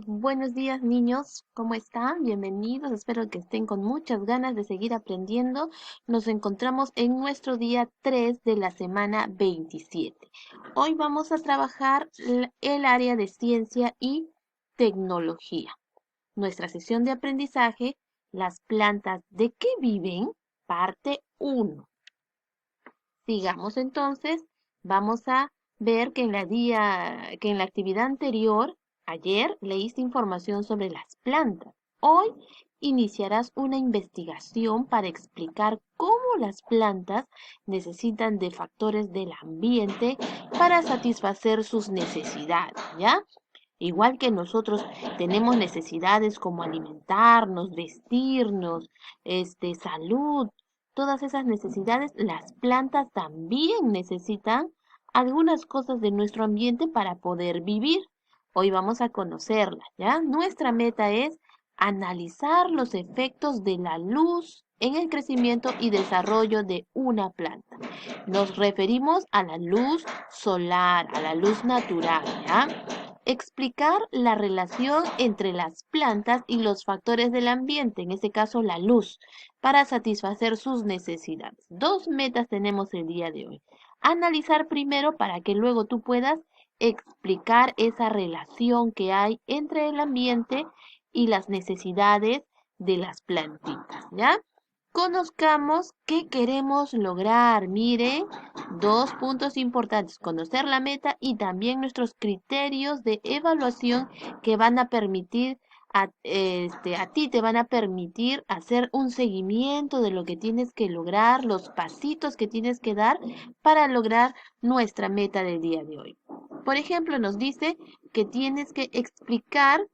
Buenos días, niños. ¿Cómo están? Bienvenidos. Espero que estén con muchas ganas de seguir aprendiendo. Nos encontramos en nuestro día 3 de la semana 27. Hoy vamos a trabajar el área de ciencia y tecnología. Nuestra sesión de aprendizaje, las plantas de qué viven, parte 1. Sigamos entonces, vamos a ver que en la actividad anterior, ayer, leíste información sobre las plantas. Hoy iniciarás una investigación para explicar cómo las plantas necesitan de factores del ambiente para satisfacer sus necesidades, ¿ya? Igual que nosotros tenemos necesidades como alimentarnos, vestirnos, salud, todas esas necesidades, las plantas también necesitan algunas cosas de nuestro ambiente para poder vivir. Hoy vamos a conocerlas, ¿ya? Nuestra meta es analizar los efectos de la luz en el crecimiento y desarrollo de una planta. Nos referimos a la luz solar, a la luz natural, ¿ya? Explicar la relación entre las plantas y los factores del ambiente, en este caso la luz, para satisfacer sus necesidades. Dos metas tenemos el día de hoy. Analizar primero para que luego tú puedas explicar esa relación que hay entre el ambiente y las necesidades de las plantitas, ¿ya? Conozcamos qué queremos lograr. Miren, dos puntos importantes, conocer la meta y también nuestros criterios de evaluación que van a permitir a ti te van a permitir hacer un seguimiento de lo que tienes que lograr, los pasitos que tienes que dar para lograr nuestra meta del día de hoy. Por ejemplo, nos dice que tienes que explicar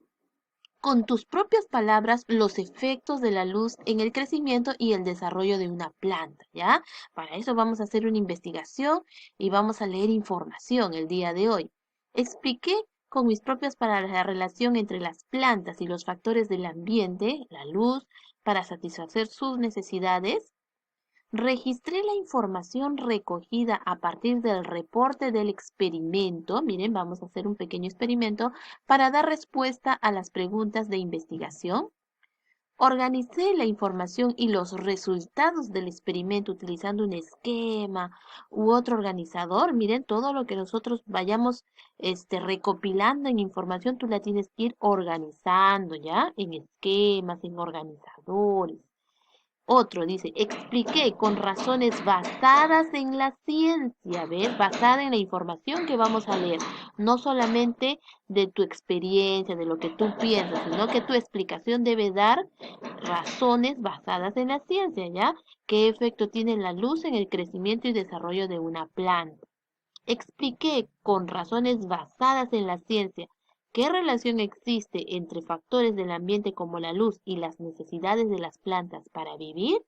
con tus propias palabras los efectos de la luz en el crecimiento y el desarrollo de una planta, ¿ya? Para eso vamos a hacer una investigación y vamos a leer información el día de hoy. Expliqué con mis propias palabras la relación entre las plantas y los factores del ambiente, la luz, para satisfacer sus necesidades. Registré la información recogida a partir del reporte del experimento. Miren, vamos a hacer un pequeño experimento para dar respuesta a las preguntas de investigación. Organicé la información y los resultados del experimento utilizando un esquema u otro organizador. Miren, todo lo que nosotros vayamos recopilando en información, tú la tienes que ir organizando, ¿ya? En esquemas, en organizadores. Otro dice, expliqué con razones basadas en la ciencia, ¿ves? Basada en la información que vamos a leer, no solamente de tu experiencia, de lo que tú piensas, sino que tu explicación debe dar razones basadas en la ciencia, ¿ya? ¿Qué efecto tiene la luz en el crecimiento y desarrollo de una planta? Expliqué con razones basadas en la ciencia qué relación existe entre factores del ambiente como la luz y las necesidades de las plantas para vivir.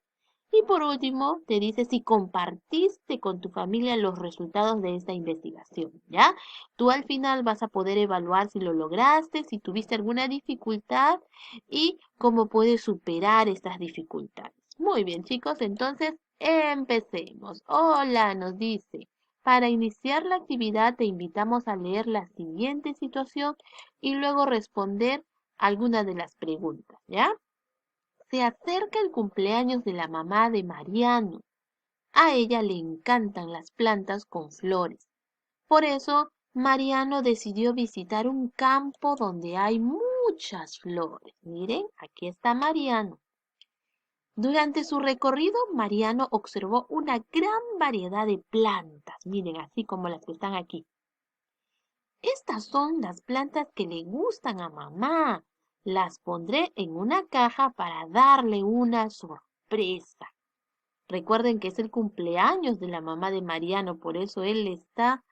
Y por último, te dice si compartiste con tu familia los resultados de esta investigación, ¿ya? Tú al final vas a poder evaluar si lo lograste, si tuviste alguna dificultad y cómo puedes superar estas dificultades. Muy bien, chicos, entonces empecemos. Hola, nos dice. Para iniciar la actividad te invitamos a leer la siguiente situación y luego responder algunas de las preguntas, ¿ya? Se acerca el cumpleaños de la mamá de Mariano. A ella le encantan las plantas con flores. Por eso, Mariano decidió visitar un campo donde hay muchas flores. Miren, aquí está Mariano. Durante su recorrido, Mariano observó una gran variedad de plantas. Miren, así como las que están aquí. Estas son las plantas que le gustan a mamá. Las pondré en una caja para darle una sorpresa. Recuerden que es el cumpleaños de la mamá de Mariano, por eso él está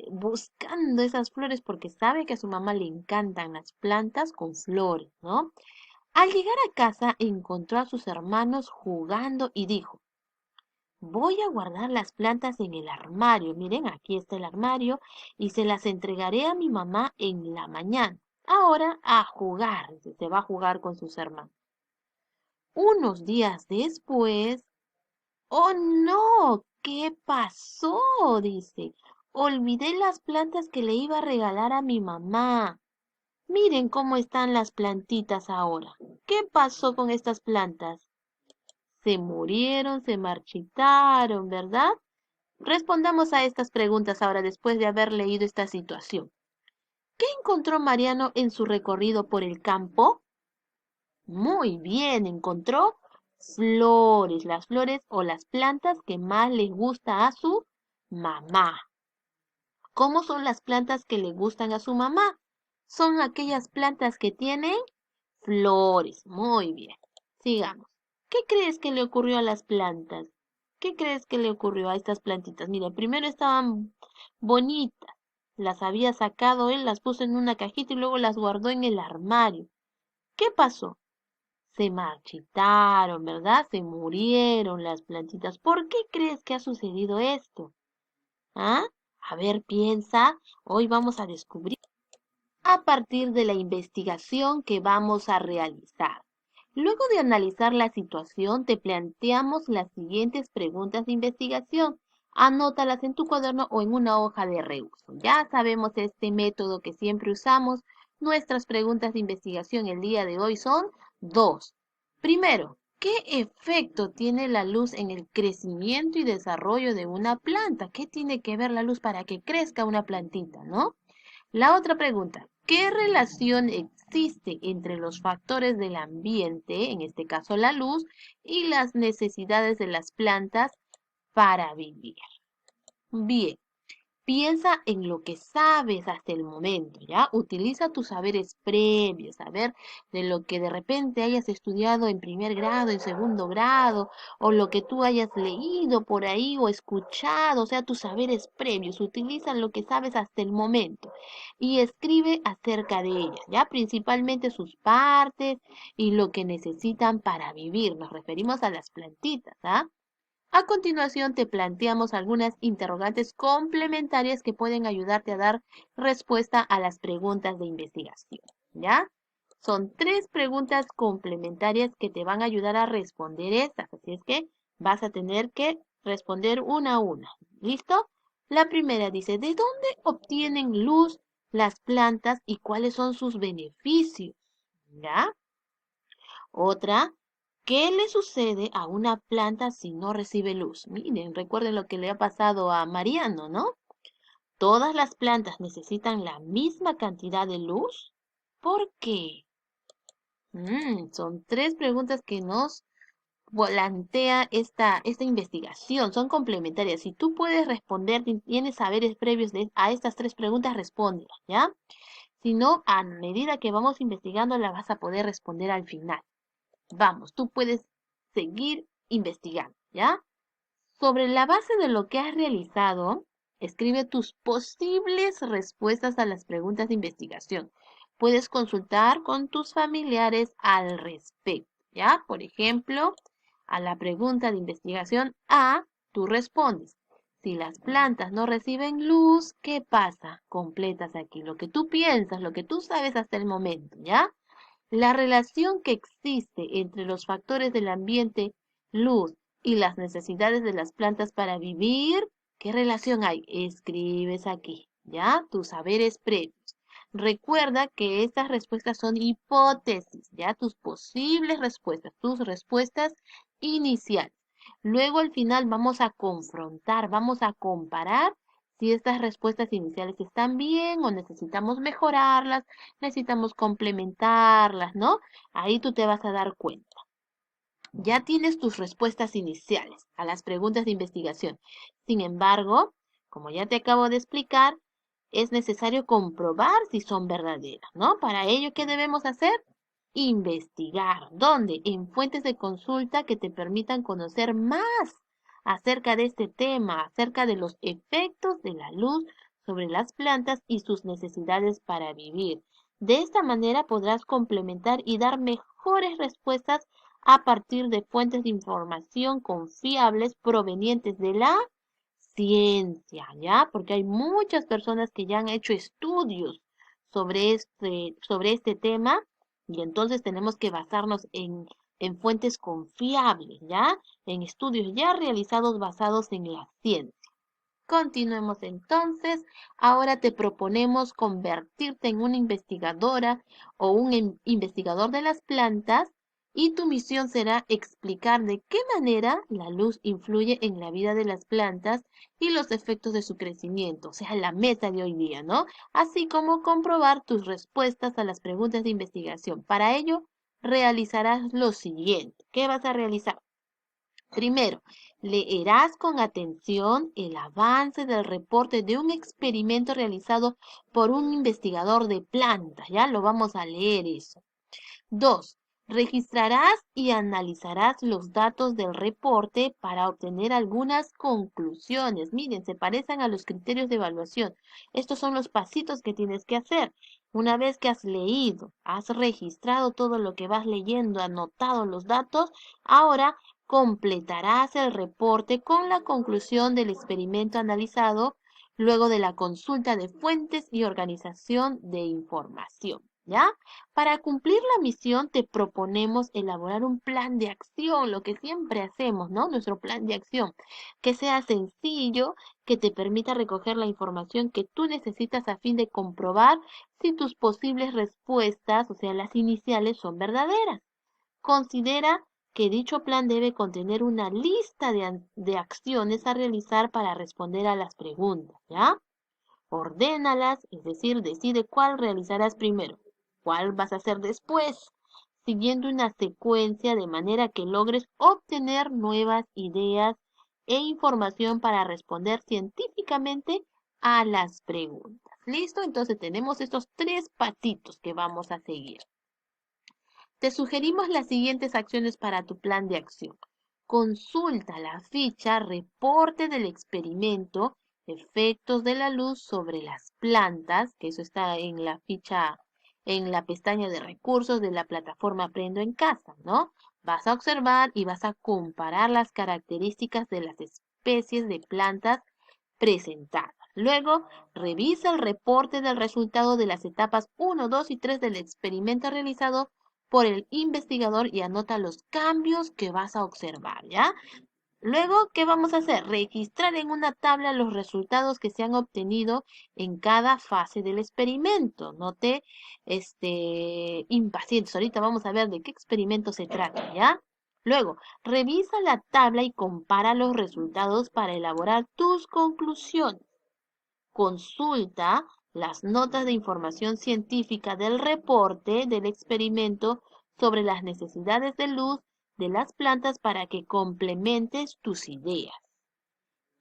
buscando esas flores porque sabe que a su mamá le encantan las plantas con flores, ¿no? Al llegar a casa encontró a sus hermanos jugando y dijo, voy a guardar las plantas en el armario. Miren, aquí está el armario y se las entregaré a mi mamá en la mañana. Ahora a jugar, se va a jugar con sus hermanos. Unos días después, oh no, ¿qué pasó? Dice, olvidé las plantas que le iba a regalar a mi mamá. Miren cómo están las plantitas ahora. ¿Qué pasó con estas plantas? Se murieron, se marchitaron, ¿verdad? Respondamos a estas preguntas ahora después de haber leído esta situación. ¿Qué encontró Mariano en su recorrido por el campo? Muy bien, encontró flores, las flores o las plantas que más les gusta a su mamá. ¿Cómo son las plantas que le gustan a su mamá? Son aquellas plantas que tienen flores. Muy bien. Sigamos. ¿Qué crees que le ocurrió a las plantas? ¿Qué crees que le ocurrió a estas plantitas? Mira, primero estaban bonitas. Las había sacado él, las puso en una cajita y luego las guardó en el armario. ¿Qué pasó? Se marchitaron, ¿verdad? Se murieron las plantitas. ¿Por qué crees que ha sucedido esto? ¿Ah? A ver, piensa. Hoy vamos a descubrir a partir de la investigación que vamos a realizar. Luego de analizar la situación, te planteamos las siguientes preguntas de investigación. Anótalas en tu cuaderno o en una hoja de reuso. Ya sabemos este método que siempre usamos. Nuestras preguntas de investigación el día de hoy son dos. Primero, ¿qué efecto tiene la luz en el crecimiento y desarrollo de una planta? ¿Qué tiene que ver la luz para que crezca una plantita, no? La otra pregunta, ¿qué relación existe entre los factores del ambiente, en este caso la luz, y las necesidades de las plantas para vivir? Bien, piensa en lo que sabes hasta el momento, ¿ya? Utiliza tus saberes previos, saber de lo que de repente hayas estudiado en primer grado, en segundo grado, o lo que tú hayas leído por ahí o escuchado, o sea, tus saberes previos. Utiliza lo que sabes hasta el momento y escribe acerca de ellas, ¿ya? Principalmente sus partes y lo que necesitan para vivir. Nos referimos a las plantitas, ¿ah? A continuación, te planteamos algunas interrogantes complementarias que pueden ayudarte a dar respuesta a las preguntas de investigación, ¿ya? Son tres preguntas complementarias que te van a ayudar a responder estas, así es que vas a tener que responder una a una. ¿Listo? La primera dice, ¿de dónde obtienen luz las plantas y cuáles son sus beneficios? ¿Ya? Otra, ¿qué le sucede a una planta si no recibe luz? Miren, recuerden lo que le ha pasado a Mariano, ¿no? ¿Todas las plantas necesitan la misma cantidad de luz? ¿Por qué? Son tres preguntas que nos plantea esta investigación. Son complementarias. Si tú puedes responder, tienes saberes previos a estas tres preguntas, respóndelas, ¿ya? Si no, a medida que vamos investigando, las vas a poder responder al final. Vamos, tú puedes seguir investigando, ¿ya? Sobre la base de lo que has realizado, escribe tus posibles respuestas a las preguntas de investigación. Puedes consultar con tus familiares al respecto, ¿ya? Por ejemplo, a la pregunta de investigación A, tú respondes. Si las plantas no reciben luz, ¿qué pasa? Completas aquí lo que tú piensas, lo que tú sabes hasta el momento, ¿ya? La relación que existe entre los factores del ambiente, luz y las necesidades de las plantas para vivir, ¿qué relación hay? Escribes aquí, ¿ya? Tus saberes previos. Recuerda que estas respuestas son hipótesis, ¿ya? Tus posibles respuestas, tus respuestas iniciales. Luego al final vamos a confrontar, vamos a comparar si estas respuestas iniciales están bien o necesitamos mejorarlas, necesitamos complementarlas, ¿no? Ahí tú te vas a dar cuenta. Ya tienes tus respuestas iniciales a las preguntas de investigación. Sin embargo, como ya te acabo de explicar, es necesario comprobar si son verdaderas, ¿no? Para ello, ¿qué debemos hacer? Investigar. ¿Dónde? En fuentes de consulta que te permitan conocer más acerca de este tema, acerca de los efectos de la luz sobre las plantas y sus necesidades para vivir. De esta manera podrás complementar y dar mejores respuestas a partir de fuentes de información confiables provenientes de la ciencia, ¿ya? Porque hay muchas personas que ya han hecho estudios sobre este tema y entonces tenemos que basarnos en fuentes confiables, ¿ya? En estudios ya realizados basados en la ciencia. Continuemos entonces. Ahora te proponemos convertirte en una investigadora o un investigador de las plantas y tu misión será explicar de qué manera la luz influye en la vida de las plantas y los efectos de su crecimiento, o sea, la meta de hoy día, ¿no? Así como comprobar tus respuestas a las preguntas de investigación. Para ello, realizarás lo siguiente. ¿Qué vas a realizar? Primero, leerás con atención el avance del reporte de un experimento realizado por un investigador de plantas. Ya lo vamos a leer eso. 2. Registrarás y analizarás los datos del reporte para obtener algunas conclusiones. Miren, se parecen a los criterios de evaluación. Estos son los pasitos que tienes que hacer. Una vez que has leído, has registrado todo lo que vas leyendo, anotado los datos, ahora completarás el reporte con la conclusión del experimento analizado luego de la consulta de fuentes y organización de información. ¿Ya? Para cumplir la misión te proponemos elaborar un plan de acción, lo que siempre hacemos, ¿no? Nuestro plan de acción, que sea sencillo, que te permita recoger la información que tú necesitas a fin de comprobar si tus posibles respuestas, o sea, las iniciales, son verdaderas. Considera que dicho plan debe contener una lista de acciones a realizar para responder a las preguntas, ¿ya? Ordénalas, es decir, decide cuál realizarás primero, cuál vas a hacer después, siguiendo una secuencia de manera que logres obtener nuevas ideas e información para responder científicamente a las preguntas. ¿Listo? Entonces tenemos estos 3 pasitos que vamos a seguir. Te sugerimos las siguientes acciones para tu plan de acción. Consulta la ficha Reporte del experimento, efectos de la luz sobre las plantas, que eso está en la ficha, en la pestaña de recursos de la plataforma Aprendo en Casa, ¿no? Vas a observar y vas a comparar las características de las especies de plantas presentadas. Luego, revisa el reporte del resultado de las etapas 1, 2 y 3 del experimento realizado por el investigador y anota los cambios que vas a observar, ¿ya? Luego, ¿qué vamos a hacer? Registrar en una tabla los resultados que se han obtenido en cada fase del experimento. No te impacientes. Ahorita vamos a ver de qué experimento se trata, ¿ya? Luego, revisa la tabla y compara los resultados para elaborar tus conclusiones. Consulta las notas de información científica del reporte del experimento sobre las necesidades de luz de las plantas para que complementes tus ideas.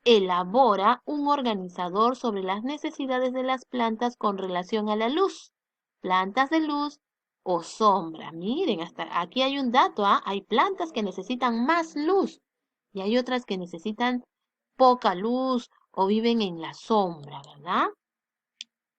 Elabora un organizador sobre las necesidades de las plantas con relación a la luz, plantas de luz o sombra. Miren, hasta aquí hay un dato, ¿ah? Hay plantas que necesitan más luz y hay otras que necesitan poca luz o viven en la sombra, ¿verdad?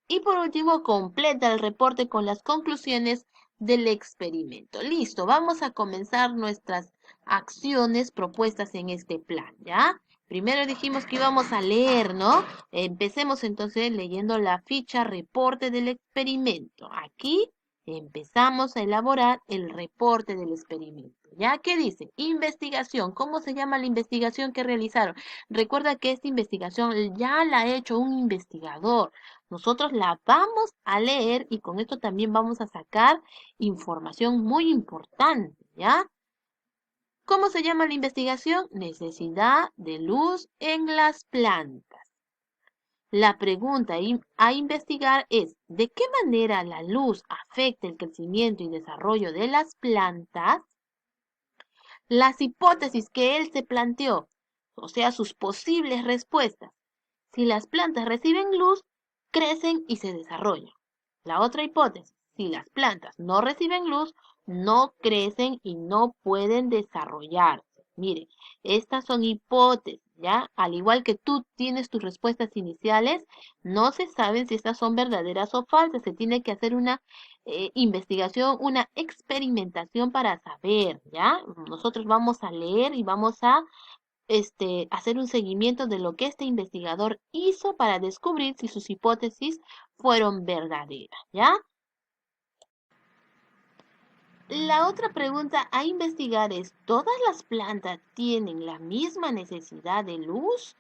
Y por último, completa el reporte con las conclusiones del experimento. Listo, vamos a comenzar nuestras acciones propuestas en este plan, ¿ya? Primero dijimos que íbamos a leer, ¿no? Empecemos entonces leyendo la ficha reporte del experimento. Aquí empezamos a elaborar el reporte del experimento. ¿Ya? ¿Qué dice? Investigación. ¿Cómo se llama la investigación que realizaron? Recuerda que esta investigación ya la ha hecho un investigador. Nosotros la vamos a leer y con esto también vamos a sacar información muy importante, ¿ya? ¿Cómo se llama la investigación? Necesidad de luz en las plantas. La pregunta a investigar es, ¿de qué manera la luz afecta el crecimiento y desarrollo de las plantas? Las hipótesis que él se planteó, o sea, sus posibles respuestas. Si las plantas reciben luz, crecen y se desarrollan. La otra hipótesis, si las plantas no reciben luz, no crecen y no pueden desarrollarse. Mire, estas son hipótesis, ¿ya? Al igual que tú tienes tus respuestas iniciales, no se saben si estas son verdaderas o falsas. Se tiene que hacer una investigación, una experimentación para saber, ¿ya? Nosotros vamos a leer y vamos a hacer un seguimiento de lo que este investigador hizo para descubrir si sus hipótesis fueron verdaderas, ¿ya? La otra pregunta a investigar es, ¿todas las plantas tienen la misma necesidad de luz?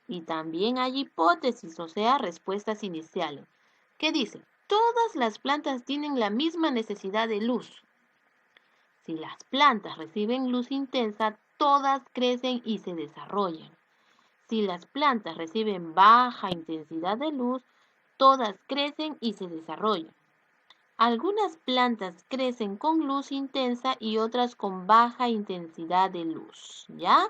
Y también hay hipótesis, o sea, respuestas iniciales. ¿Qué dice? Todas las plantas tienen la misma necesidad de luz. Si las plantas reciben luz intensa, todas crecen y se desarrollan. Si las plantas reciben baja intensidad de luz, todas crecen y se desarrollan. Algunas plantas crecen con luz intensa y otras con baja intensidad de luz, ¿ya?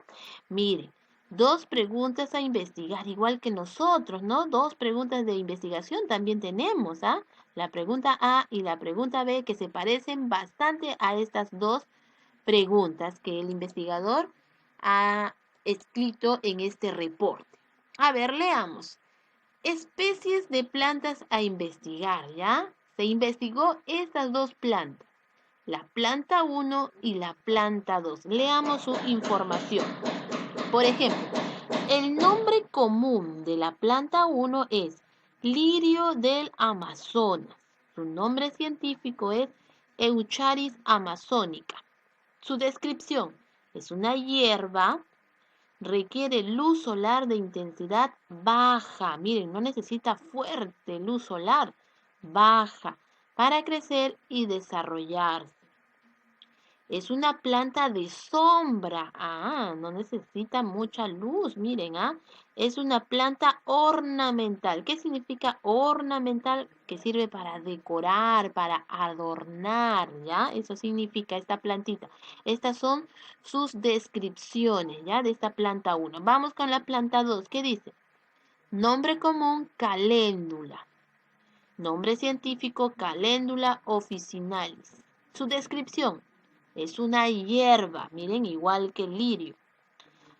Mire, dos preguntas a investigar, igual que nosotros, ¿no? Dos preguntas de investigación también tenemos, ¿ah? La pregunta A y la pregunta B, que se parecen bastante a estas dos preguntas que el investigador ha escrito en este reporte. A ver, leamos. Especies de plantas a investigar, ¿ya? Se investigó estas dos plantas, la planta 1 y la planta 2. Leamos su información. Por ejemplo, el nombre común de la planta 1 es lirio del Amazonas. Su nombre científico es Eucharis amazonica. Su descripción es una hierba, requiere luz solar de intensidad baja. Miren, no necesita fuerte luz solar, baja, para crecer y desarrollarse. Es una planta de sombra. No necesita mucha luz, miren, Es una planta ornamental. ¿Qué significa ornamental? Que sirve para decorar, para adornar, ¿ya? Eso significa esta plantita. Estas son sus descripciones, ¿ya? De esta planta 1. Vamos con la planta 2. ¿Qué dice? Nombre común, caléndula. Nombre científico, caléndula officinalis. Su descripción. Es una hierba, miren, igual que el lirio.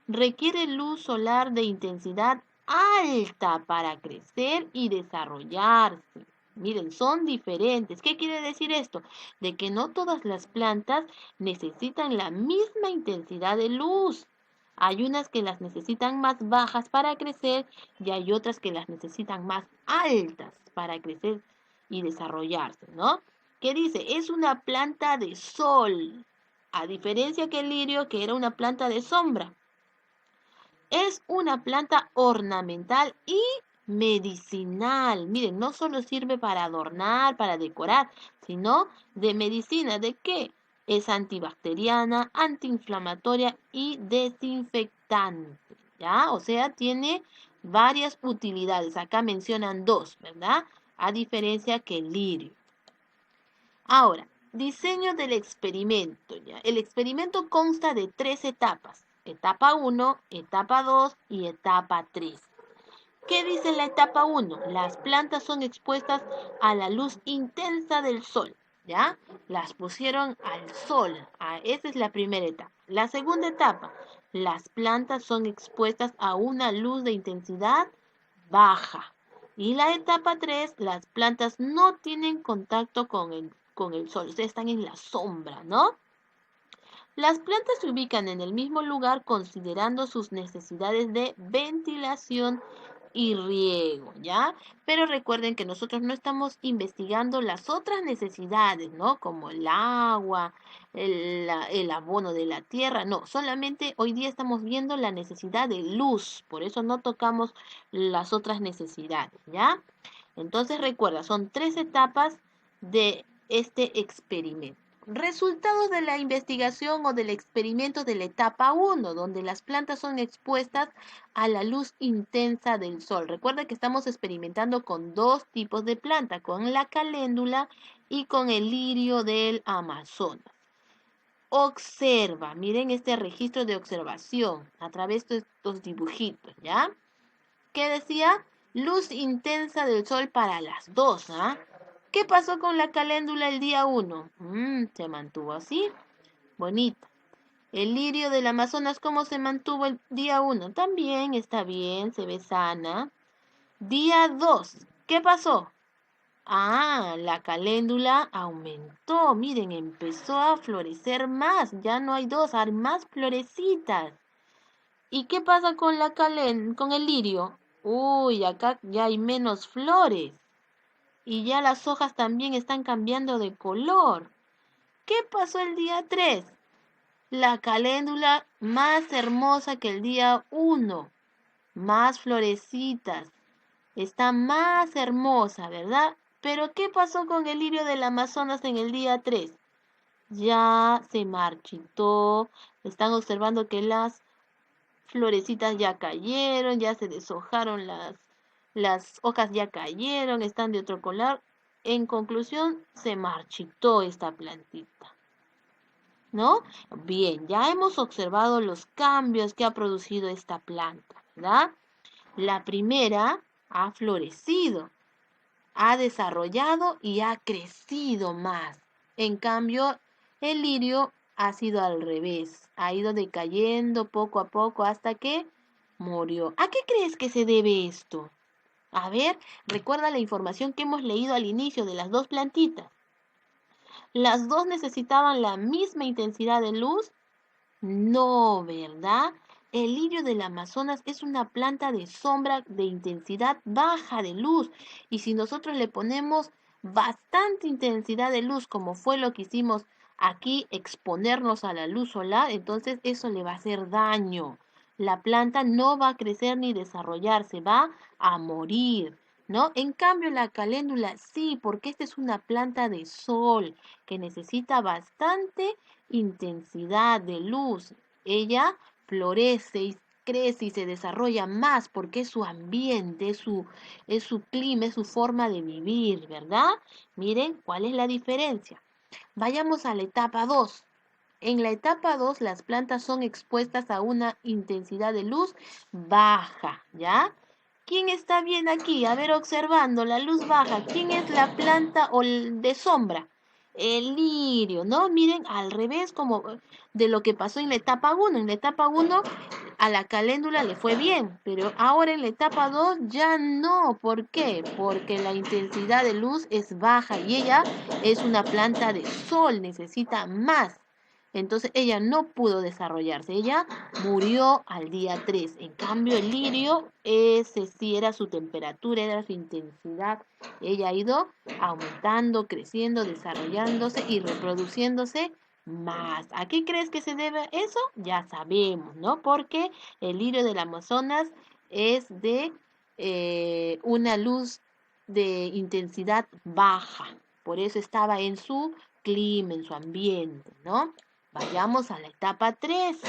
Requiere luz solar de intensidad alta para crecer y desarrollarse. Miren, son diferentes. ¿Qué quiere decir esto? De que no todas las plantas necesitan la misma intensidad de luz. Hay unas que las necesitan más bajas para crecer y hay otras que las necesitan más altas para crecer y desarrollarse, ¿no? ¿Qué dice? Es una planta de sol, a diferencia que el lirio, que era una planta de sombra. Es una planta ornamental y medicinal. Miren, no solo sirve para adornar, para decorar, sino de medicina. ¿De qué? Es antibacteriana, antiinflamatoria y desinfectante. ¿Ya? O sea, tiene varias utilidades. Acá mencionan dos, ¿verdad? A diferencia que el lirio. Ahora, diseño del experimento, ¿ya? El experimento consta de 3 etapas. Etapa 1, etapa 2 y etapa 3. ¿Qué dice la etapa 1? Las plantas son expuestas a la luz intensa del sol, ¿ya? Las pusieron al sol. Esa es la primera etapa. La segunda etapa, las plantas son expuestas a una luz de intensidad baja. Y la etapa 3, las plantas no tienen contacto con el sol, o sea, están en la sombra, ¿no? Las plantas se ubican en el mismo lugar considerando sus necesidades de ventilación y riego, ¿ya? Pero recuerden que nosotros no estamos investigando las otras necesidades, ¿no? Como el agua, el abono de la tierra, no, solamente hoy día estamos viendo la necesidad de luz, por eso no tocamos las otras necesidades, ¿ya? Entonces recuerda, son 3 etapas de este experimento. Resultados de la investigación o del experimento de la etapa 1, donde las plantas son expuestas a la luz intensa del sol. Recuerda que estamos experimentando con 2 tipos de planta, con la caléndula y con el lirio del Amazonas. Observa, miren este registro de observación a través de estos dibujitos, ¿ya? ¿Qué decía? Luz intensa del sol para las 2, ¿ah? ¿Qué pasó con la caléndula el día 1? Se mantuvo así, bonita. El lirio del Amazonas, ¿cómo se mantuvo el día 1? También está bien, se ve sana. Día 2, ¿qué pasó? La caléndula aumentó, miren, empezó a florecer más, ya no hay 2, hay más florecitas. ¿Y qué pasa con con el lirio? Uy, acá ya hay menos flores. Y ya las hojas también están cambiando de color. ¿Qué pasó el día 3? La caléndula más hermosa que el día 1. más florecitas, está más hermosa, ¿verdad? Pero ¿qué pasó con el lirio del Amazonas en el día 3? Ya se marchitó, están observando que las florecitas ya cayeron, ya se deshojaron las hojas ya cayeron, están de otro color. En conclusión, se marchitó esta plantita, ¿no? Bien, ya hemos observado los cambios que ha producido esta planta, ¿verdad? La primera ha florecido, ha desarrollado y ha crecido más. En cambio, el lirio ha sido al revés, ha ido decayendo poco a poco hasta que murió. ¿A qué crees que se debe esto? A ver, recuerda la información que hemos leído al inicio de las dos plantitas. ¿Las dos necesitaban la misma intensidad de luz? No, ¿verdad? El lirio del Amazonas es una planta de sombra de intensidad baja de luz. Y si nosotros le ponemos bastante intensidad de luz, como fue lo que hicimos aquí, exponernos a la luz solar, entonces eso le va a hacer daño. La planta no va a crecer ni desarrollarse, va a morir, ¿no? En cambio, la caléndula sí, porque esta es una planta de sol que necesita bastante intensidad de luz. Ella florece y crece y se desarrolla más porque es su ambiente, es su clima, es su forma de vivir, ¿verdad? Miren cuál es la diferencia. Vayamos a la etapa 2. En la etapa 2 las plantas son expuestas a una intensidad de luz baja, ¿ya? ¿Quién está bien aquí? A ver, observando la luz baja. ¿Quién es la planta o de sombra? El lirio, ¿no? Miren, al revés como de lo que pasó en la etapa 1. En la etapa 1 a la caléndula le fue bien, pero ahora en la etapa 2 ya no. ¿Por qué? Porque la intensidad de luz es baja y ella es una planta de sol, necesita más. Entonces ella no pudo desarrollarse, ella murió al día 3. En cambio el lirio, ese sí era su temperatura, era su intensidad. Ella ha ido aumentando, creciendo, desarrollándose y reproduciéndose más. ¿A qué crees que se debe eso? Ya sabemos, ¿no? Porque el lirio del Amazonas es de una luz de intensidad baja. Por eso estaba en su clima, en su ambiente, ¿no? Vayamos a la etapa 3.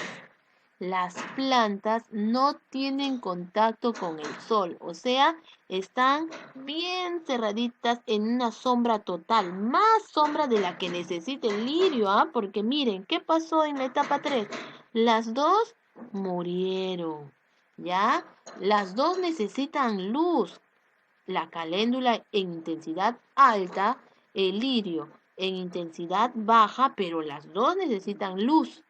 Las plantas no tienen contacto con el sol, o sea, están bien cerraditas en una sombra total, más sombra de la que necesita el lirio, ¿ah? Porque miren, ¿qué pasó en la etapa 3? Las dos murieron, ¿ya? Las dos necesitan luz, la caléndula en intensidad alta, el lirio en intensidad baja, pero las dos necesitan luz.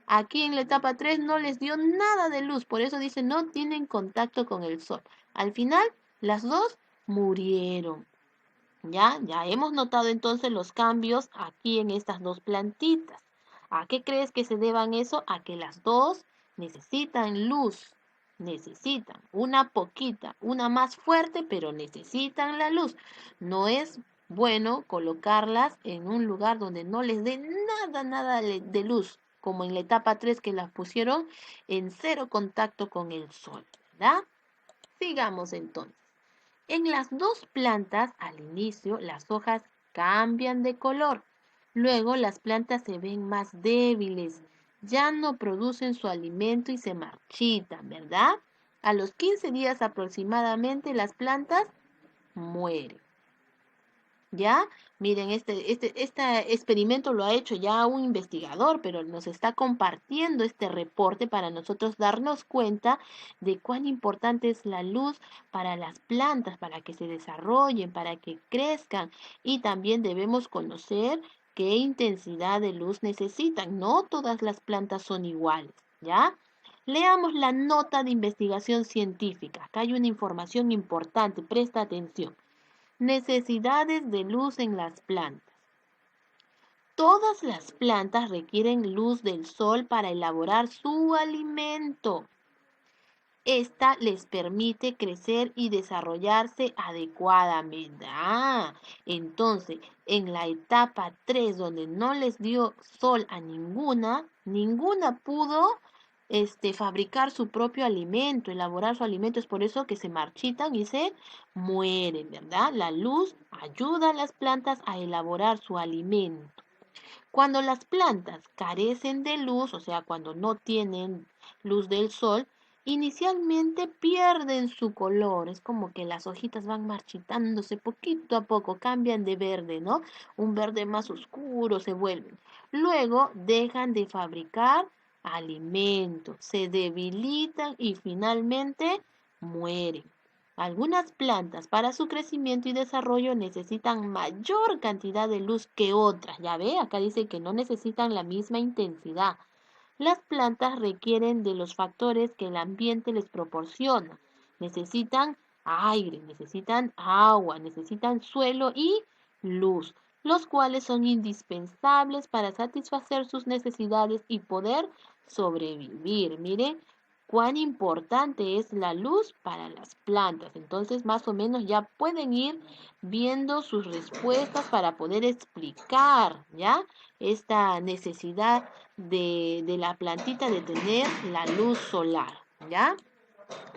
Aquí en la etapa 3 no les dio nada de luz, por eso dice no tienen contacto con el sol. Al final, las dos murieron. Ya hemos notado entonces los cambios aquí en estas dos plantitas. ¿A qué crees que se deban eso? A que las dos necesitan luz. Necesitan una poquita, una más fuerte, pero necesitan la luz. No es bueno colocarlas en un lugar donde no les dé nada de luz, como en la etapa 3 que las pusieron en cero contacto con el sol, ¿verdad? Sigamos entonces. En las dos plantas, al inicio, las hojas cambian de color. Luego las plantas se ven más débiles, ya no producen su alimento y se marchitan, ¿verdad? A los 15 días aproximadamente las plantas mueren. ¿Ya? Miren, este experimento lo ha hecho ya un investigador, pero nos está compartiendo este reporte para nosotros darnos cuenta de cuán importante es la luz para las plantas, para que se desarrollen, para que crezcan. Y también debemos conocer qué intensidad de luz necesitan. No todas las plantas son iguales, ¿ya? Leamos la nota de investigación científica. Acá hay una información importante, presta atención. Necesidades de luz en las plantas. Todas las plantas requieren luz del sol para elaborar su alimento. Esta les permite crecer y desarrollarse adecuadamente. Entonces, en la etapa 3, donde no les dio sol a ninguna pudo fabricar su propio alimento, elaborar su alimento. Es por eso que se marchitan y se mueren, ¿verdad? La luz ayuda a las plantas a elaborar su alimento. Cuando las plantas carecen de luz, o sea, cuando no tienen luz del sol, inicialmente pierden su color. Es como que las hojitas van marchitándose poquito a poco, cambian de verde, ¿no? Un verde más oscuro se vuelven. Luego dejan de fabricar alimento, se debilitan y finalmente mueren. Algunas plantas para su crecimiento y desarrollo necesitan mayor cantidad de luz que otras. Ya ve, acá dice que no necesitan la misma intensidad. Las plantas requieren de los factores que el ambiente les proporciona. Necesitan aire, necesitan agua, necesitan suelo y luz, los cuales son indispensables para satisfacer sus necesidades y poder sobrevivir. Mire cuán importante es la luz para las plantas. Entonces, más o menos ya pueden ir viendo sus respuestas para poder explicar, ¿ya? Esta necesidad de la plantita de tener la luz solar, ¿ya?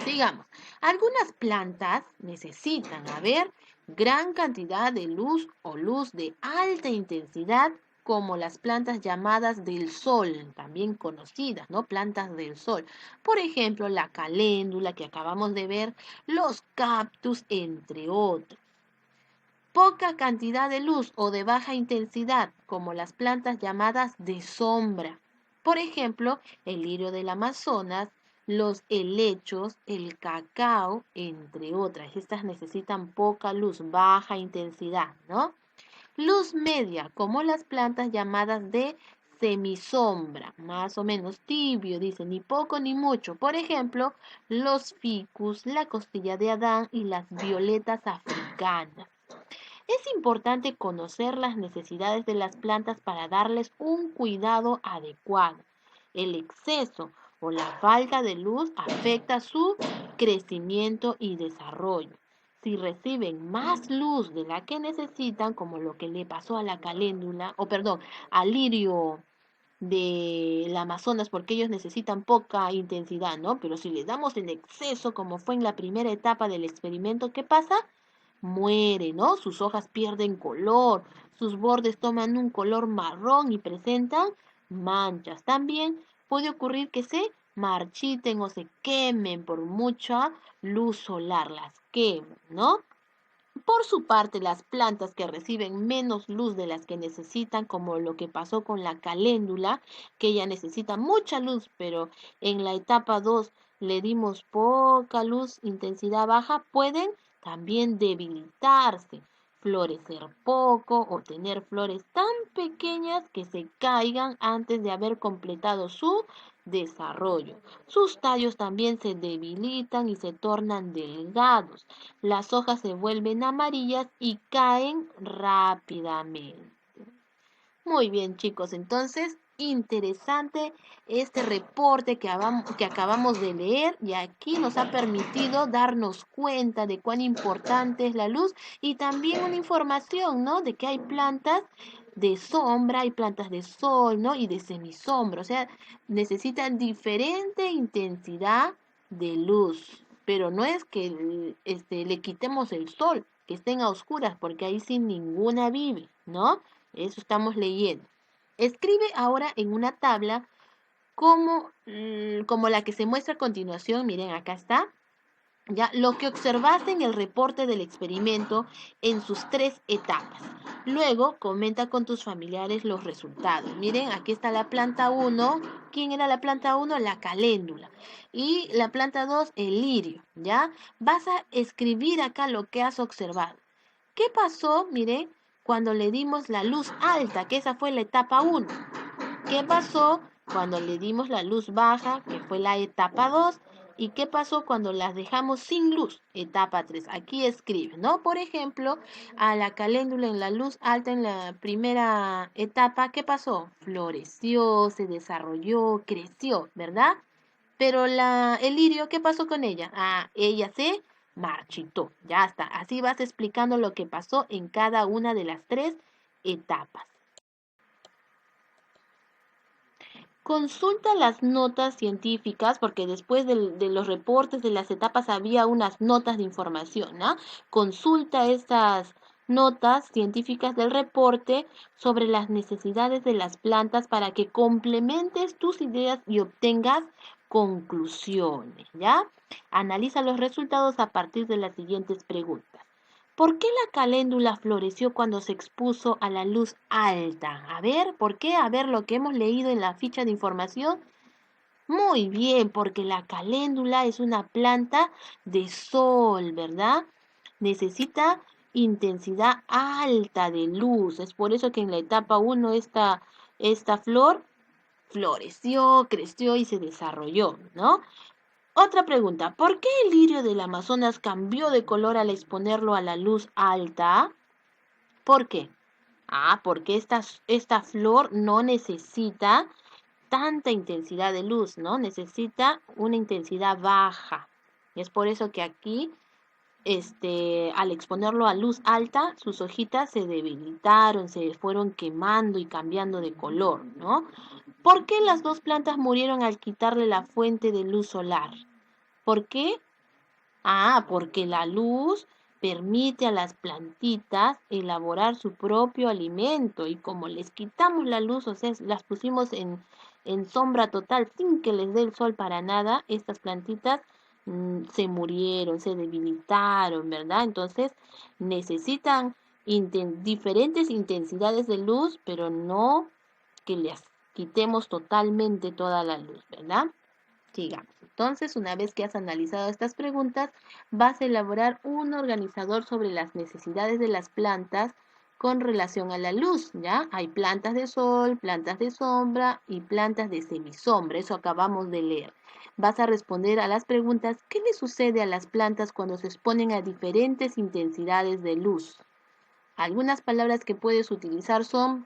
Sigamos. Algunas plantas necesitan, a ver, gran cantidad de luz o luz de alta intensidad, como las plantas llamadas del sol, también conocidas, ¿no? Plantas del sol. Por ejemplo, la caléndula que acabamos de ver, los cactus, entre otros. Poca cantidad de luz o de baja intensidad, como las plantas llamadas de sombra. Por ejemplo, el lirio del Amazonas, los helechos, el cacao, entre otras. Estas necesitan poca luz, baja intensidad, ¿no? Luz media, como las plantas llamadas de semisombra, más o menos tibio, dice, ni poco ni mucho. Por ejemplo, los ficus, la costilla de Adán y las violetas africanas. Es importante conocer las necesidades de las plantas para darles un cuidado adecuado. El exceso o la falta de luz afecta su crecimiento y desarrollo. Si reciben más luz de la que necesitan, como lo que le pasó a la caléndula, o perdón, al lirio del Amazonas, porque ellos necesitan poca intensidad, ¿no? Pero si les damos el exceso, como fue en la primera etapa del experimento, ¿qué pasa? Muere, ¿no? Sus hojas pierden color, sus bordes toman un color marrón y presentan manchas. También puede ocurrir que se marchiten o se quemen por mucha luz solar, las queman, ¿no? Por su parte, las plantas que reciben menos luz de las que necesitan, como lo que pasó con la caléndula, que ella necesita mucha luz, pero en la etapa 2 le dimos poca luz, intensidad baja, pueden también debilitarse, florecer poco o tener flores tan pequeñas que se caigan antes de haber completado su desarrollo. Sus tallos también se debilitan y se tornan delgados. Las hojas se vuelven amarillas y caen rápidamente. Muy bien, chicos, entonces interesante este reporte que acabamos de leer y aquí nos ha permitido darnos cuenta de cuán importante es la luz y también una información, ¿no? De que hay plantas de sombra, hay plantas de sol, ¿no? Y de semisombra, o sea, necesitan diferente intensidad de luz, pero no es que le quitemos el sol, que estén a oscuras, porque ahí sin ninguna vive, ¿no? Eso estamos leyendo. Escribe ahora en una tabla como la que se muestra a continuación. Miren, acá está. Ya, lo que observaste en el reporte del experimento en sus 3 etapas. Luego, comenta con tus familiares los resultados. Miren, aquí está la planta 1. ¿Quién era la planta 1? La caléndula. Y la planta 2, el lirio. ¿Ya? Vas a escribir acá lo que has observado. ¿Qué pasó? Mire, cuando le dimos la luz alta, que esa fue la etapa 1. ¿Qué pasó cuando le dimos la luz baja, que fue la etapa 2? ¿Y qué pasó cuando las dejamos sin luz? Etapa 3. Aquí escribe, ¿no? Por ejemplo, a la caléndula en la luz alta en la primera etapa, ¿qué pasó? Floreció, se desarrolló, creció, ¿verdad? Pero el lirio, ¿qué pasó con ella? Ah, ella se marchitó. Ya está. Así vas explicando lo que pasó en cada una de las 3 etapas. Consulta las notas científicas, porque después de los reportes de las etapas había unas notas de información, ¿no? Consulta estas notas científicas del reporte sobre las necesidades de las plantas para que complementes tus ideas y obtengas conclusiones, ¿ya? Analiza los resultados a partir de las siguientes preguntas. ¿Por qué la caléndula floreció cuando se expuso a la luz alta? A ver, ¿por qué? A ver lo que hemos leído en la ficha de información. Muy bien, porque la caléndula es una planta de sol, ¿verdad? Necesita intensidad alta de luz. Es por eso que en la etapa 1 esta flor floreció, creció y se desarrolló, ¿no? Otra pregunta, ¿por qué el lirio del Amazonas cambió de color al exponerlo a la luz alta? ¿Por qué? Porque esta flor no necesita tanta intensidad de luz, ¿no? Necesita una intensidad baja. Y es por eso que aquí, al exponerlo a luz alta, sus hojitas se debilitaron, se fueron quemando y cambiando de color, ¿no? ¿Por qué las dos plantas murieron al quitarle la fuente de luz solar? ¿Por qué? Porque la luz permite a las plantitas elaborar su propio alimento y como les quitamos la luz, o sea, las pusimos en sombra total sin que les dé el sol para nada, estas plantitas se murieron, se debilitaron, ¿verdad? Entonces necesitan diferentes intensidades de luz, pero no que les quitemos totalmente toda la luz, ¿verdad? Sigamos. Entonces, una vez que has analizado estas preguntas, vas a elaborar un organizador sobre las necesidades de las plantas con relación a la luz, ¿ya? Hay plantas de sol, plantas de sombra y plantas de semisombra. Eso acabamos de leer. Vas a responder a las preguntas, ¿qué le sucede a las plantas cuando se exponen a diferentes intensidades de luz? Algunas palabras que puedes utilizar son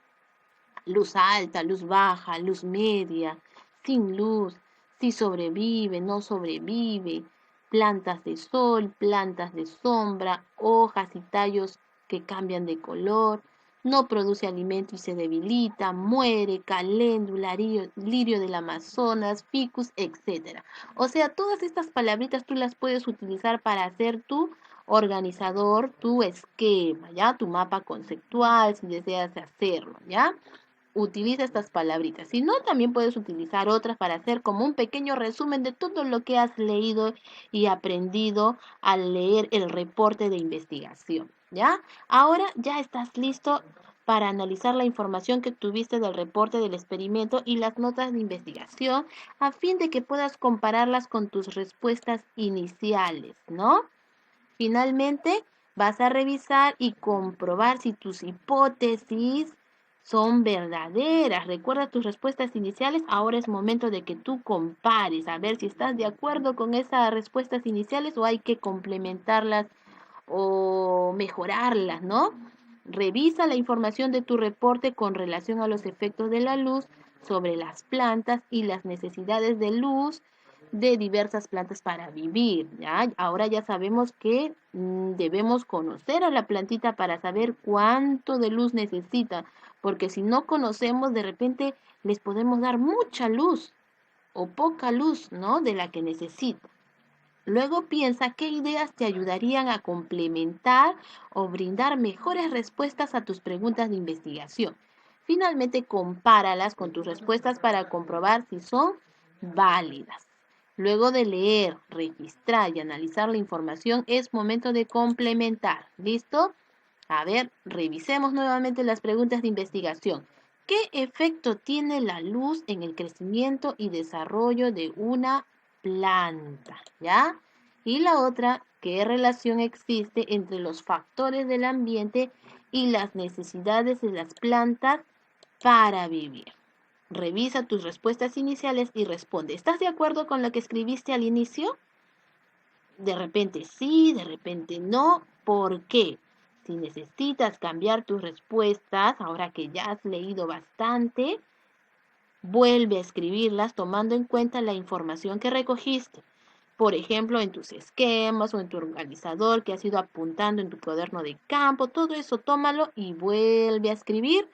luz alta, luz baja, luz media, sin luz, si sobrevive, no sobrevive, plantas de sol, plantas de sombra, hojas y tallos que cambian de color, no produce alimento y se debilita, muere, caléndula, lirio del Amazonas, ficus, etc. O sea, todas estas palabritas tú las puedes utilizar para hacer tu organizador, tu esquema, ¿ya? Tu mapa conceptual, si deseas hacerlo, ¿ya? Utiliza estas palabritas. Si no, también puedes utilizar otras para hacer como un pequeño resumen de todo lo que has leído y aprendido al leer el reporte de investigación, ¿ya? Ahora ya estás listo para analizar la información que tuviste del reporte del experimento y las notas de investigación a fin de que puedas compararlas con tus respuestas iniciales, ¿no? Finalmente, vas a revisar y comprobar si tus hipótesis son verdaderas. Recuerda tus respuestas iniciales. Ahora es momento de que tú compares, a ver si estás de acuerdo con esas respuestas iniciales o hay que complementarlas o mejorarlas, ¿no? Revisa la información de tu reporte con relación a los efectos de la luz sobre las plantas y las necesidades de luz de diversas plantas para vivir, ¿ya? Ahora ya sabemos que debemos conocer a la plantita para saber cuánto de luz necesita, porque si no conocemos, de repente les podemos dar mucha luz o poca luz, ¿no? De la que necesita. Luego piensa qué ideas te ayudarían a complementar o brindar mejores respuestas a tus preguntas de investigación. Finalmente, compáralas con tus respuestas para comprobar si son válidas. Luego de leer, registrar y analizar la información, es momento de complementar. ¿Listo? A ver, revisemos nuevamente las preguntas de investigación. ¿Qué efecto tiene la luz en el crecimiento y desarrollo de una planta? ¿Ya? Y la otra, ¿qué relación existe entre los factores del ambiente y las necesidades de las plantas para vivir? Revisa tus respuestas iniciales y responde. ¿Estás de acuerdo con lo que escribiste al inicio? De repente sí, de repente no. ¿Por qué? Si necesitas cambiar tus respuestas, ahora que ya has leído bastante, vuelve a escribirlas tomando en cuenta la información que recogiste. Por ejemplo, en tus esquemas o en tu organizador que has ido apuntando en tu cuaderno de campo, todo eso tómalo y vuelve a escribir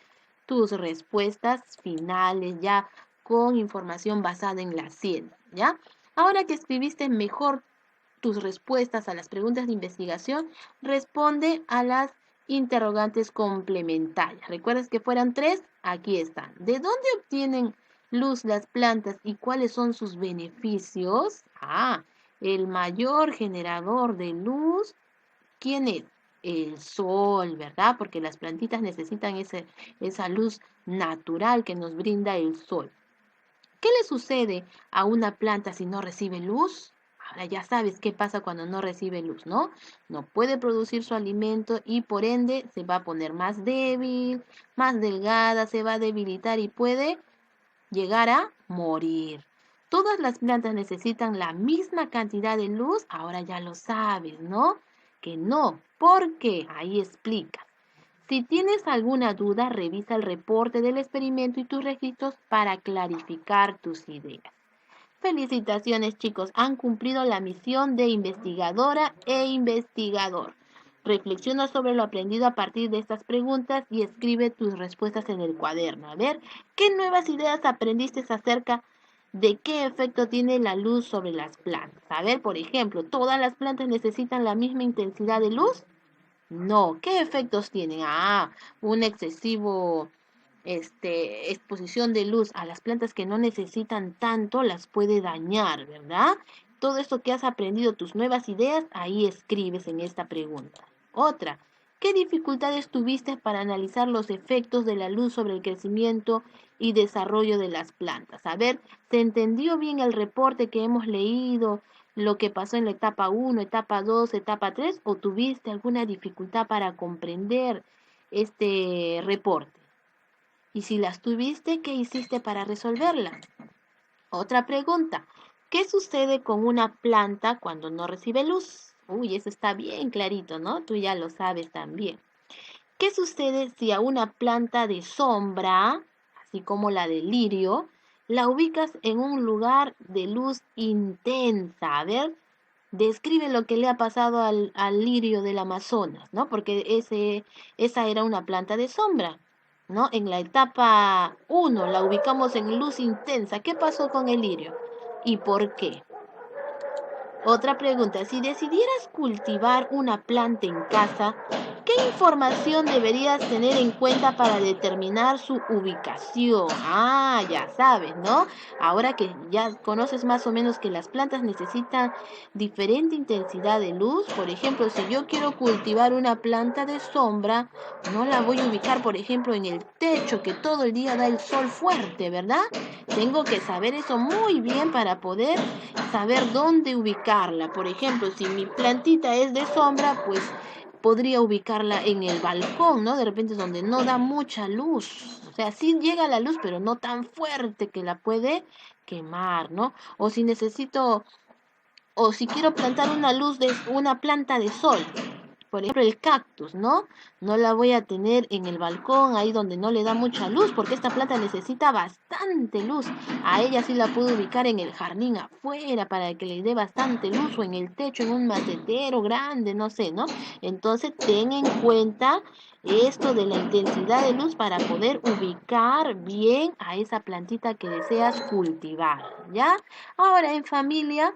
tus respuestas finales ya con información basada en la ciencia, ¿ya? Ahora que escribiste mejor tus respuestas a las preguntas de investigación, responde a las interrogantes complementarias. ¿Recuerdas que fueran 3? Aquí están. ¿De dónde obtienen luz las plantas y cuáles son sus beneficios? El mayor generador de luz, ¿quién es? El sol, ¿verdad? Porque las plantitas necesitan esa luz natural que nos brinda el sol. ¿Qué le sucede a una planta si no recibe luz? Ahora ya sabes qué pasa cuando no recibe luz, ¿no? No puede producir su alimento y por ende se va a poner más débil, más delgada, se va a debilitar y puede llegar a morir. Todas las plantas necesitan la misma cantidad de luz, ahora ya lo sabes, ¿no? Que no. ¿Por qué? Ahí explica. Si tienes alguna duda, revisa el reporte del experimento y tus registros para clarificar tus ideas. Felicitaciones, chicos, han cumplido la misión de investigadora e investigador. Reflexiona sobre lo aprendido a partir de estas preguntas y escribe tus respuestas en el cuaderno. A ver, ¿qué nuevas ideas aprendiste acerca de qué efecto tiene la luz sobre las plantas? A ver, por ejemplo, ¿todas las plantas necesitan la misma intensidad de luz? No, ¿qué efectos tienen? Un excesivo exposición de luz a las plantas que no necesitan tanto las puede dañar, ¿verdad? Todo esto que has aprendido, tus nuevas ideas, ahí escribes en esta pregunta. Otra, ¿qué dificultades tuviste para analizar los efectos de la luz sobre el crecimiento y desarrollo de las plantas? A ver, ¿se entendió bien el reporte que hemos leído? Lo que pasó en la etapa 1, etapa 2, etapa 3, o tuviste alguna dificultad para comprender este reporte. Y si las tuviste, ¿qué hiciste para resolverlas? Otra pregunta, ¿qué sucede con una planta cuando no recibe luz? Uy, eso está bien clarito, ¿no? Tú ya lo sabes también. ¿Qué sucede si a una planta de sombra, así como la del lirio, la ubicas en un lugar de luz intensa? A ver, describe lo que le ha pasado al lirio del Amazonas, ¿no? Porque esa era una planta de sombra, ¿no? En la etapa 1 la ubicamos en luz intensa. ¿Qué pasó con el lirio? ¿Y por qué? Otra pregunta, si decidieras cultivar una planta en casa, ¿qué información deberías tener en cuenta para determinar su ubicación? Ya sabes, ¿no? Ahora que ya conoces más o menos que las plantas necesitan diferente intensidad de luz, por ejemplo, si yo quiero cultivar una planta de sombra, no la voy a ubicar, por ejemplo, en el techo que todo el día da el sol fuerte, ¿verdad? Tengo que saber eso muy bien para poder saber dónde ubicarla. Por ejemplo, si mi plantita es de sombra, pues podría ubicarla en el balcón, ¿no? De repente donde no da mucha luz. O sea, sí llega la luz, pero no tan fuerte que la puede quemar, ¿no? O si necesito, o si quiero plantar una planta de sol. Por ejemplo, el cactus, ¿no? No la voy a tener en el balcón, ahí donde no le da mucha luz, porque esta planta necesita bastante luz. A ella sí la puedo ubicar en el jardín afuera para que le dé bastante luz, o en el techo, en un macetero grande, no sé, ¿no? Entonces, ten en cuenta esto de la intensidad de luz para poder ubicar bien a esa plantita que deseas cultivar, ¿ya? Ahora, en familia,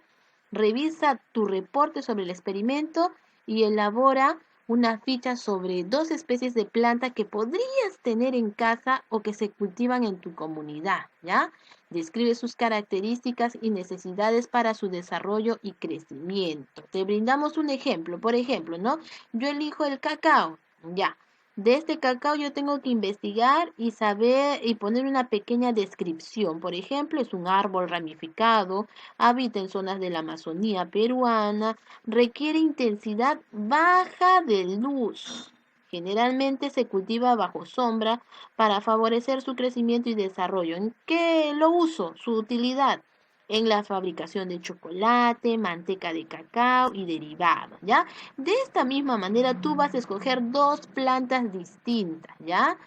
revisa tu reporte sobre el experimento y elabora una ficha sobre 2 especies de planta que podrías tener en casa o que se cultivan en tu comunidad, ¿ya? Describe sus características y necesidades para su desarrollo y crecimiento. Te brindamos un ejemplo, por ejemplo, ¿no? Yo elijo el cacao, ya. De este cacao yo tengo que investigar y saber y poner una pequeña descripción. Por ejemplo, es un árbol ramificado, habita en zonas de la Amazonía peruana, requiere intensidad baja de luz. Generalmente se cultiva bajo sombra para favorecer su crecimiento y desarrollo. ¿En qué lo uso? Su utilidad en la fabricación de chocolate, manteca de cacao y derivados, ¿ya? De esta misma manera tú vas a escoger 2 plantas distintas, ¿ya?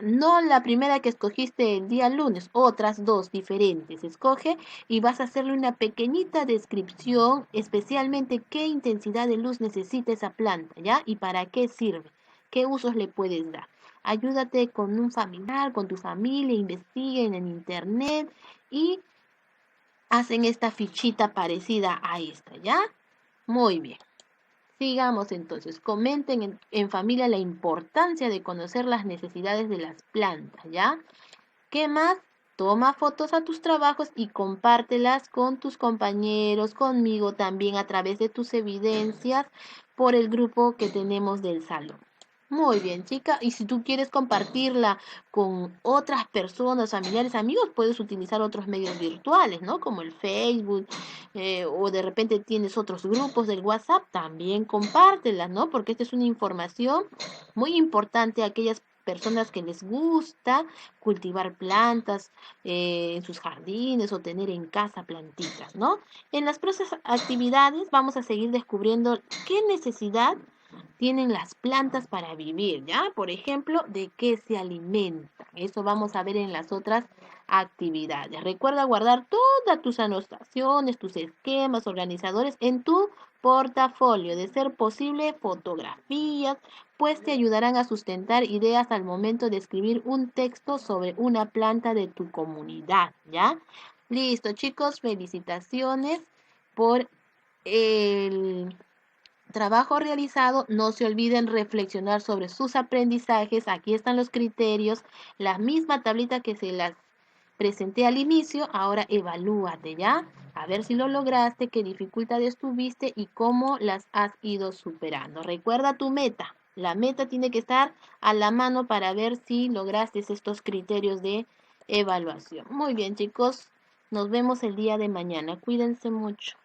No la primera que escogiste el día lunes, otras 2 diferentes. Escoge y vas a hacerle una pequeñita descripción, especialmente qué intensidad de luz necesita esa planta, ¿ya? Y para qué sirve, qué usos le puedes dar. Ayúdate con un familiar, con tu familia, investiguen en internet y hacen esta fichita parecida a esta, ¿ya? Muy bien. Sigamos entonces. Comenten en familia la importancia de conocer las necesidades de las plantas, ¿ya? ¿Qué más? Toma fotos a tus trabajos y compártelas con tus compañeros, conmigo también a través de tus evidencias por el grupo que tenemos del salón. Muy bien, chica. Y si tú quieres compartirla con otras personas, familiares, amigos, puedes utilizar otros medios virtuales, ¿no? Como el Facebook, o de repente tienes otros grupos del WhatsApp, también compártela, ¿no? Porque esta es una información muy importante a aquellas personas que les gusta cultivar plantas en sus jardines o tener en casa plantitas, ¿no? En las próximas actividades vamos a seguir descubriendo qué necesidad tienen las plantas para vivir, ¿ya? Por ejemplo, de qué se alimentan. Eso vamos a ver en las otras actividades. Recuerda guardar todas tus anotaciones, tus esquemas organizadores en tu portafolio. De ser posible, fotografías, pues te ayudarán a sustentar ideas al momento de escribir un texto sobre una planta de tu comunidad, ¿ya? Listo, chicos, felicitaciones por el trabajo realizado. No se olviden reflexionar sobre sus aprendizajes. Aquí están los criterios, la misma tablita que se las presenté al inicio. Ahora evalúate, ¿ya? A ver si lo lograste, qué dificultades tuviste y cómo las has ido superando. Recuerda tu meta. La meta tiene que estar a la mano para ver si lograste estos criterios de evaluación. Muy bien, chicos. Nos vemos el día de mañana. Cuídense mucho.